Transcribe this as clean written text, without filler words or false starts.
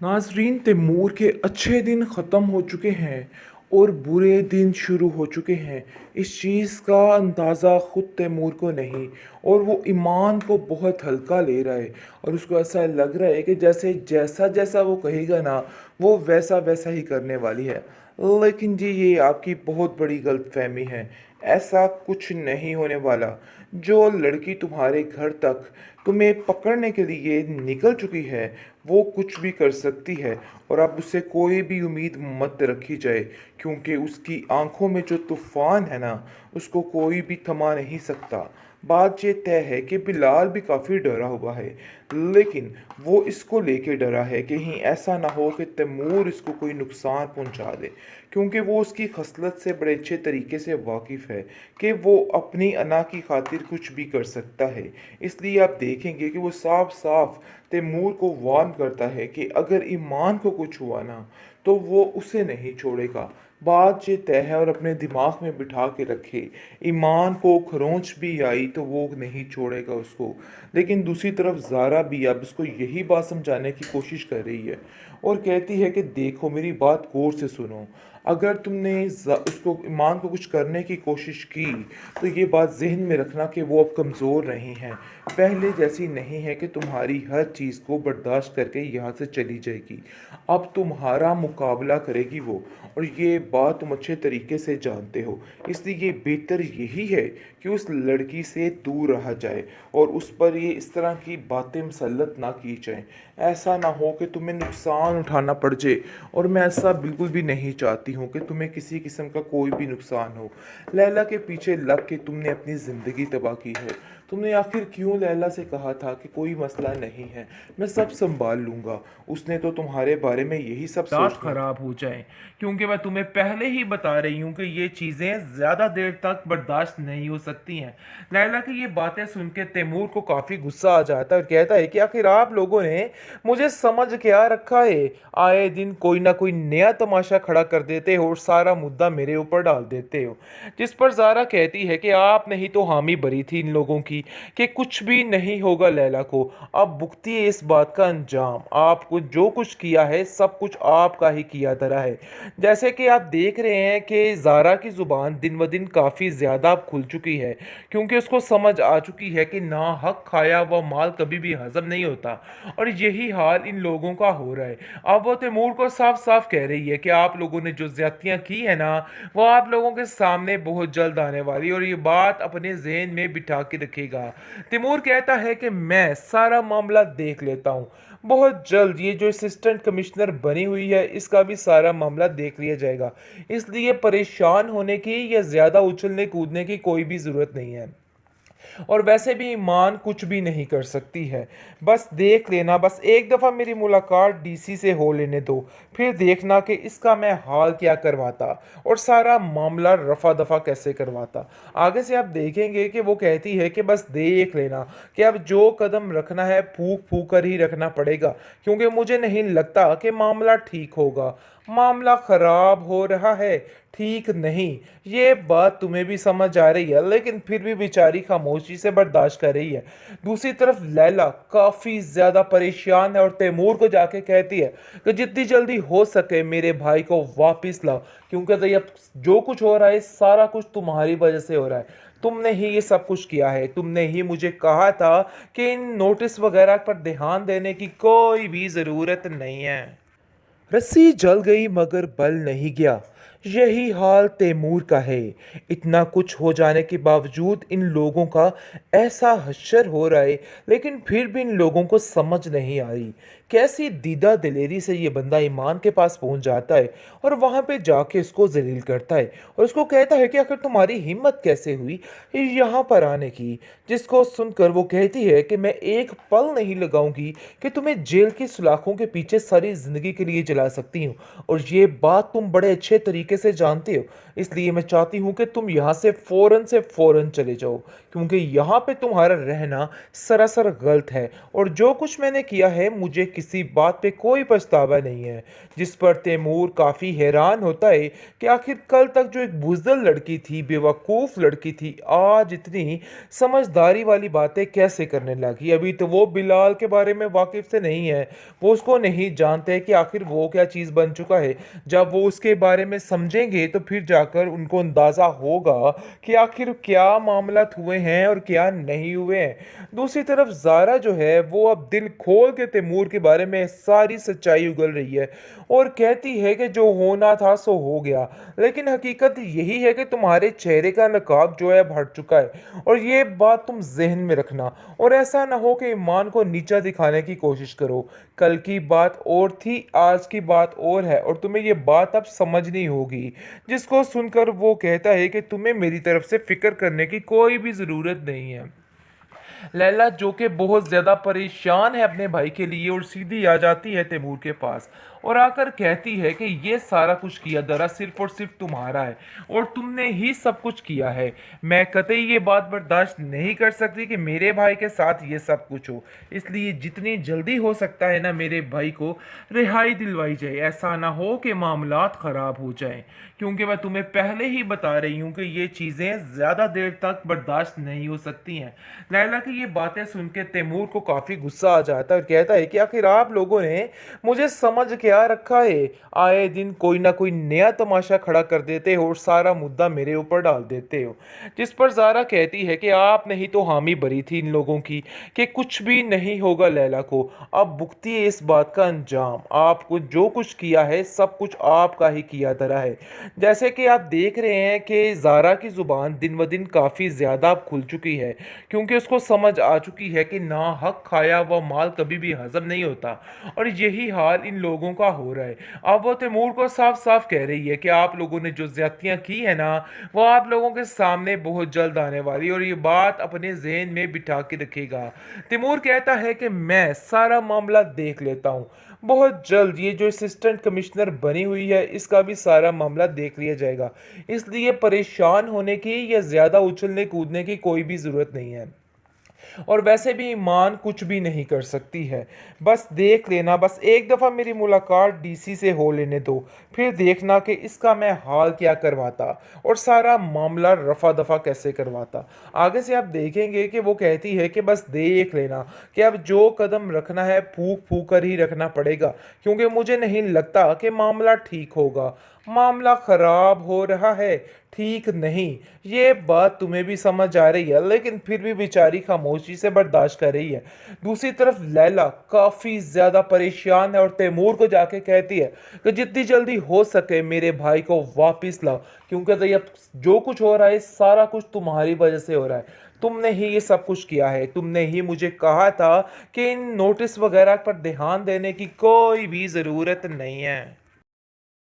नाजरीन, तैमूर के अच्छे दिन ख़त्म हो चुके हैं और बुरे दिन शुरू हो चुके हैं। इस चीज़ का अंदाज़ा ख़ुद तैमूर को नहीं, और वो ईमान को बहुत हल्का ले रहा है। और उसको ऐसा लग रहा है कि जैसे जैसा जैसा वो कहेगा ना, वो वैसा वैसा ही करने वाली है। लेकिन जी, ये आपकी बहुत बड़ी गलतफहमी है। ऐसा कुछ नहीं होने वाला। जो लड़की तुम्हारे घर तक तुम्हें पकड़ने के लिए निकल चुकी है, वो कुछ भी कर सकती है। और अब उससे कोई भी उम्मीद मत रखी जाए, क्योंकि उसकी आंखों में जो तूफान है ना, उसको कोई भी थमा नहीं सकता। बात ये तय है कि बिलाल भी काफ़ी डरा हुआ है, लेकिन वो इसको लेके डरा है कि कहीं ऐसा ना हो कि तैमूर इसको कोई नुकसान पहुंचा दे, क्योंकि वो उसकी खसलत से बड़े अच्छे तरीके से वाकिफ़ है कि वो अपनी अना की खातिर कुछ भी कर सकता है। इसलिए आप देखेंगे कि वो साफ साफ तैमूर को वार्न करता है कि अगर ईमान को कुछ हुआ ना, तो वो उसे नहीं छोड़ेगा। बात ये तय है, और अपने दिमाग में बिठा के रखे, ईमान को खरोंच भी आई तो वो नहीं छोड़ेगा उसको। लेकिन दूसरी तरफ ज़ारा भी अब उसको यही बात समझाने की कोशिश कर रही है, और कहती है कि देखो, मेरी बात गौर से सुनो। अगर तुमने उसको, ईमान को कुछ करने की कोशिश की, तो ये बात जहन में रखना कि वो अब कमज़ोर नहीं है, पहले जैसी नहीं है कि तुम्हारी हर चीज़ को बर्दाश्त करके यहाँ से चली जाएगी। अब तुम्हारा मुकाबला करेगी वो, और ये बात तुम अच्छे तरीके से जानते हो। इसलिए ये बेहतर यही है कि उस लड़की से दूर रहा जाए, और उस पर ये इस तरह की बातें मुसल्लत ना की जाएं। ऐसा ना हो कि तुम्हें नुकसान उठाना पड़ जाए, और मैं ऐसा बिल्कुल भी नहीं चाहती हूँ कि तुम्हें किसी किस्म का कोई भी नुकसान हो। लैला के पीछे लग के तुमने अपनी ज़िंदगी तबाह की है। तुमने आखिर क्यों लैला से कहा था कि कोई मसला नहीं है, मैं सब संभाल लूँगा? उसने तो तुम्हारे बारे में यही सब दांत सोच लिया था। खराब हो जाएं, क्योंकि मैं तुम्हें पहले ही बता रही हूँ कि ये चीज़ें ज़्यादा देर तक बर्दाश्त नहीं हो सकती हैं। लैला की ये बातें सुन के तैमूर को काफ़ी गुस्सा आ जाता है और कहता है कि आखिर आप लोगों ने मुझे समझ क्या रखा है? आए दिन कोई ना कोई नया तमाशा खड़ा कर देते हो और सारा मुद्दा मेरे ऊपर डाल देते हो। जिस पर ज़ारा कहती है कि आपने ही तो हामी भरी थी इन लोगों की कि कुछ भी नहीं होगा लैला को। अब भुगती है इस बात का अंजाम। आपको जो कुछ किया है, सब कुछ आपका ही किया धरा है। जैसे कि आप देख रहे हैं कि ज़ारा की ज़ुबान दिन ब दिन काफ़ी ज़्यादा अब खुल चुकी है, क्योंकि उसको समझ आ चुकी है कि ना हक खाया हुआ माल कभी भी हजम नहीं होता, और यही हाल इन लोगों का हो रहा है। अब वो तैमूर को साफ साफ कह रही है कि आप लोगों ने जो ज्यादतियां की है ना, वो आप लोगों के सामने बहुत जल्द आने वाली है, और ये बात अपने जहन में बिठा के रखेगा। तैमूर कहता है कि मैं सारा मामला देख लेता हूँ, बहुत जल्द ये जो असिस्टेंट कमिश्नर बनी हुई है, इसका भी सारा मामला देख लिया जाएगा। इसलिए परेशान होने की या ज़्यादा उछलने कूदने की कोई भी ज़रूरत नहीं है। और वैसे भी ईमान कुछ भी नहीं कर सकती है। बस देख लेना, बस एक दफ़ा मेरी मुलाकात डीसी से हो लेने दो, फिर देखना कि इसका मैं हाल क्या करवाता और सारा मामला रफा दफा कैसे करवाता। आगे से आप देखेंगे कि वो कहती है कि बस देख लेना कि अब जो कदम रखना है फूक फूक कर ही रखना पड़ेगा, क्योंकि मुझे नहीं लगता कि मामला ठीक होगा। मामला खराब हो रहा है, ठीक नहीं। ये बात तुम्हें भी समझ आ रही है, लेकिन फिर भी बेचारी खामोशी से बर्दाश्त कर रही है। दूसरी तरफ लैला काफी ज्यादा परेशान है और तैमूर को जाके कहती है कि जितनी जल्दी हो सके मेरे भाई को वापस लाओ, क्योंकि अब जो कुछ हो रहा है सारा कुछ तुम्हारी वजह से हो रहा है। तुमने ही ये सब कुछ किया है, तुमने ही मुझे कहा था कि इन नोटिस वगैरह पर ध्यान देने की कोई भी जरूरत नहीं है। रस्सी जल गई मगर बल नहीं गया। यही हाल तैमूर का है। इतना कुछ हो जाने के बावजूद इन लोगों का ऐसा हश्र हो रहा है, लेकिन फिर भी इन लोगों को समझ नहीं आ रही कैसी दीदा दिलेरी से ये बंदा ईमान के पास पहुंच जाता है और वहां पे जाके उसको जलील करता है, और उसको कहता है कि आखिर तुम्हारी हिम्मत कैसे हुई यहाँ पर आने की। जिसको सुनकर वो कहती है कि मैं एक पल नहीं लगाऊंगी कि तुम्हें जेल की सलाखों के पीछे सारी जिंदगी के लिए जला सकती हूँ, और ये बात तुम बड़े अच्छे तरीके से जानते हो। इसलिए मैं चाहती हूँ कि तुम यहाँ से फौरन चले जाओ, क्योंकि यहाँ पे तुम्हारा रहना सरासर गलत है, और जो कुछ मैंने किया है मुझे किसी बात पे कोई पछतावा नहीं है। जिस पर तैमूर काफ़ी हैरान होता है कि आखिर कल तक जो एक बुज़दिल लड़की थी, बेवकूफ़ लड़की थी, आज इतनी समझदारी वाली बातें कैसे करने लगी। अभी तो वो बिलाल के बारे में वाकिफ़ से नहीं है, वो उसको नहीं जानते कि आखिर वो क्या चीज़ बन चुका है। जब वो उसके बारे में समझेंगे तो फिर जाकर उनको अंदाज़ा होगा कि आखिर क्या मामलात हुए हैं और क्या नहीं हुए हैं। दूसरी तरफ ज़ारा जो है वो अब दिल खोल के तैमूर के बारे में सारी सच्चाई उगल रही है और कहती है कि जो होना था सो हो गया, लेकिन हकीकत यही है कि तुम्हारे चेहरे का नकाब जो है अब हट चुका है और ये बात तुम जहन में रखना। और ऐसा ना हो कि ईमान को नीचा दिखाने की कोशिश करो। कल की बात और थी, आज की बात और है और तुम्हें ये बात अब समझनी होगी। जिसको सुनकर वो कहता है कि तुम्हें मेरी तरफ से फिक्र करने की कोई भी ज़रूरत नहीं है। लैला जो कि बहुत ज़्यादा परेशान है अपने भाई के लिए और सीधी आ जाती है तैमूर के पास और आकर कहती है कि ये सारा कुछ किया दरा सिर्फ और सिर्फ तुम्हारा है और तुमने ही सब कुछ किया है। मैं कतई ये बात बर्दाश्त नहीं कर सकती कि मेरे भाई के साथ ये सब कुछ हो, इसलिए जितनी जल्दी हो सकता है ना मेरे भाई को रिहाई दिलवाई जाए। ऐसा ना हो कि मामलात ख़राब हो जाएं, क्योंकि मैं तुम्हें पहले ही बता रही हूँ कि ये चीज़ें ज़्यादा देर तक बर्दाश्त नहीं हो सकती हैं। लैला की ये बातें सुन के तैमूर को काफ़ी गुस्सा आ जाता है और कहता है कि आखिर आप लोगों ने मुझे समझ क्या रखा है। आए दिन कोई ना कोई नया तमाशा खड़ा कर देते हो और सारा मुद्दा मेरे ऊपर डाल देते हो। जिस पर ज़ारा कहती है कि आपने ही तो हामी भरी थी इन लोगों की कि कुछ भी नहीं होगा लैला को। अब भुगती है इस बात का अंजाम। आपको जो कुछ किया है सब कुछ आपका ही किया धरा है। जैसे कि आप देख रहे हैं कि ज़ारा की ज़ुबान दिन ब दिन काफ़ी ज़्यादा खुल चुकी है, क्योंकि उसको समझ आ चुकी है कि ना हक खाया हुआ माल कभी भी हजम नहीं होता और यही हाल इन लोगों का हो रहा है। अब वो तैमूर को साफ साफ कह रही है कि आप लोगों ने जो ज्यादतियां की है ना, वो आप लोगों के सामने बहुत जल्द आने वाली और ये बात अपने जहन में बिठा के रखेगा। तैमूर कहता है कि मैं सारा मामला देख लेता हूँ, बहुत जल्द ये जो असिस्टेंट कमिश्नर बनी हुई है इसका भी सारा मामला देख लिया जाएगा, इसलिए परेशान होने की या ज़्यादा उछलने कूदने की कोई भी ज़रूरत नहीं है। और वैसे भी ईमान कुछ भी नहीं कर सकती है। बस देख लेना, बस एक दफ़ा मेरी मुलाकात डीसी से हो लेने दो, फिर देखना कि इसका मैं हाल क्या करवाता और सारा मामला रफा दफा कैसे करवाता। आगे से आप देखेंगे कि वो कहती है कि बस देख लेना कि अब जो कदम रखना है फूक फूक कर ही रखना पड़ेगा, क्योंकि मुझे नहीं लगता कि मामला ठीक होगा। मामला खराब हो रहा है, ठीक नहीं। ये बात तुम्हें भी समझ आ रही है, लेकिन फिर भी बेचारी खामोशी से बर्दाश्त कर रही है। दूसरी तरफ लैला काफी ज्यादा परेशान है और तैमूर को जाके कहती है कि जितनी जल्दी हो सके मेरे भाई को वापस लाओ, क्योंकि तो ये जो कुछ हो रहा है सारा कुछ तुम्हारी वजह से हो रहा है। तुमने ही ये सब कुछ किया है, तुमने ही मुझे कहा था कि इन नोटिस वगैरह पर ध्यान देने की कोई भी जरूरत नहीं है।